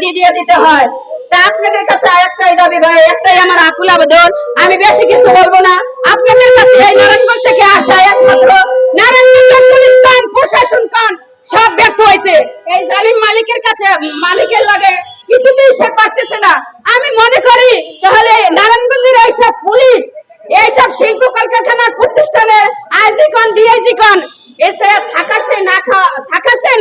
দিয়ে দিতে হয়। তা আপনাদের কাছে একটাই দাবি ভাই, একটাই আমার আকুল আবেদন, আমি বেশি কিছু বলবো না। আপনাদের কাছে এই নারায়ণগঞ্জ থেকে আসা একমাত্র নারায়ণগঞ্জ পুলিশ কান, প্রশাসন কান সব ব্যর্থ হয়েছে। এই জালিম মালিকের কাছে, মালিকের লাগে কিছুতেই সে পারতেছে না। আমি মনে করি তাহলে নারায়ণগঞ্জের এইসব পুলিশ, এইসব শিল্প কলকারখানার প্রতিষ্ঠানে আইজি কন, ডিআইজি কন, এসে থাকাছে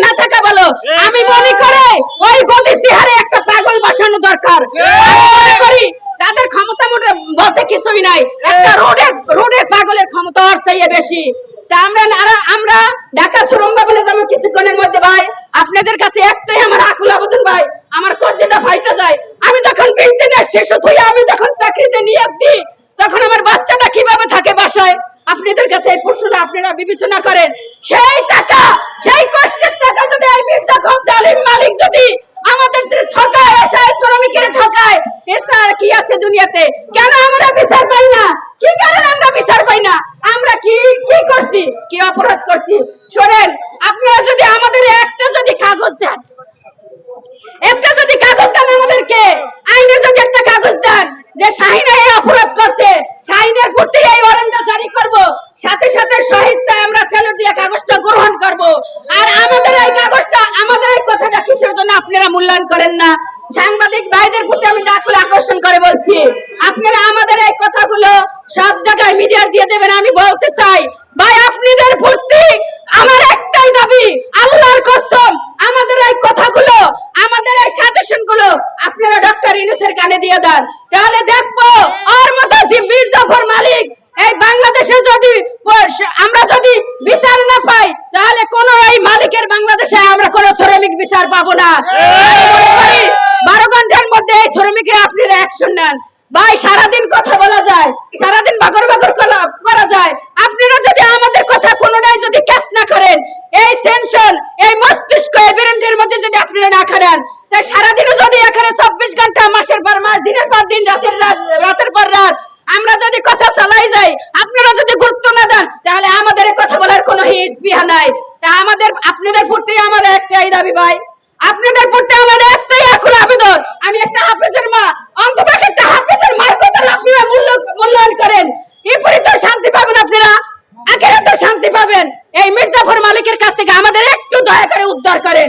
না থাকা বলো, আমি মনে করি ওই গতি সিহারে একটা পাগল বসানো দরকার। আমি মনে করি তাদের ক্ষমতা মোটে বলতে কিছুই নাই, একটা রোডের পাগলের ক্ষমতা ওর চেয়ে বেশি। তা আমরা ঢাকা সুরঙ্গ বলে যাবো কিছুক্ষণের মধ্যে ভাই। আপনাদের কাছে একটাই আমার আকুল আবেদন ভাই, আমার কর্জটা ফাইটা যায়। আমি যখন 20 দিনের শিশু থুই, আমি যখন চাকরিতে নিয়োগ দিই, তখন আমার বাচ্চাটা কিভাবে থাকে বাসায়? আপনাদের কাছে এই প্রশ্নটা আপনারা বিবেচনা করেন। সেই টাকা, সেই কষ্টের টাকা যদি এই মির্জাফর জালিম মালিক যদি আমাদের ঠকায়, এসে শ্রমিকের ঠকায়, এছাড়া আর কি আছে দুনিয়াতে? কেন আমরা বিচার পাই না? কি কারণে আমরা বিচার পাই না? আমরা কি কি করছি, কি অপরাধ করছি? শোনেন, আপনারা যদি আমাদের একটা যদি কাগজ দেন, একটা যদি কাগজ দেন আমাদেরকে, আইনে যদি একটা কাগজ দেন যে শাহিনা এই অপরাধ করছে, শাহিনের প্রতি এই ওয়ারেন্টটা জারি করব, সাথে সাথে স্বেচ্ছায় আমরা স্যালুট দিয়ে কাগজটা গ্রহণ করব। আর আমাদের এই কাগজটা, আমাদের এই কথাটা কিসের জন্য আপনারা মূল্যায়ন করেন না? সাংবাদিক ভাইদের প্রতি আমি আকুল আকর্ষণ করে বলছি, আপনারা আমাদের এই কথাগুলো সব জায়গায় মিডিয়া দিয়ে দেবেন। আমি বলতে চাই ভাই, আপনাদের প্রতি আমার একটাই দাবি, আল্লাহর কসম, আমাদের এই কথাগুলো, আমাদের এই সাজেশন গুলো আপনারা ডক্টর ইউনূসের কানে দিয়ে দেন, তাহলে দেখবো ওর মতো যে মির্জাফর মালিক এই বাংলাদেশে যদি আমরা যদি বিচার না পাই, তাহলে কোন এই মালিকের বাংলাদেশে আমরা কোন শ্রমিক বিচার পাবো না। 12 ঘন্টার মধ্যে এই শ্রমিকরা আপনারা অ্যাকশন নেন ভাই। সারাদিন কথা বলা যায়, সারাদিন বাগর বাগর করা যায়, আপনারা যদি আমাদের কথা কোনোটাই যদি ক্যাচ না করেন, এই সেনশন, এই মস্তিষ্ক, এই ব্রেনের মধ্যে যদি আপনারা না করেন, তাই সারাদিনে যদি এখানে 24 ঘন্টা, মাসের পর মাস, দিনের পর দিন, রাতের পর রাত আমরা যদি কথা চালাই যাই, আপনারা যদি গুরুত্ব না দেন, তাহলে আমাদের কথা বলার কোনো স্পৃহা নাই। তা আপনাদের প্রতি আমার একটাই দাবি ভাই, আপনাদের প্রতি আমার একটাই আকুল আবেদন, আমি একটা হাফেজের মা, অন্তত একটা হাফেজের মার কথা আপনারা মূল্যায়ন করেন। এরপরে তো শান্তি পাবেন আপনারা, আখেরাতে শান্তি পাবেন। এই মির্জাফর মালিকের কাছ থেকে আমাদের একটু দয়া করে উদ্ধার করেন।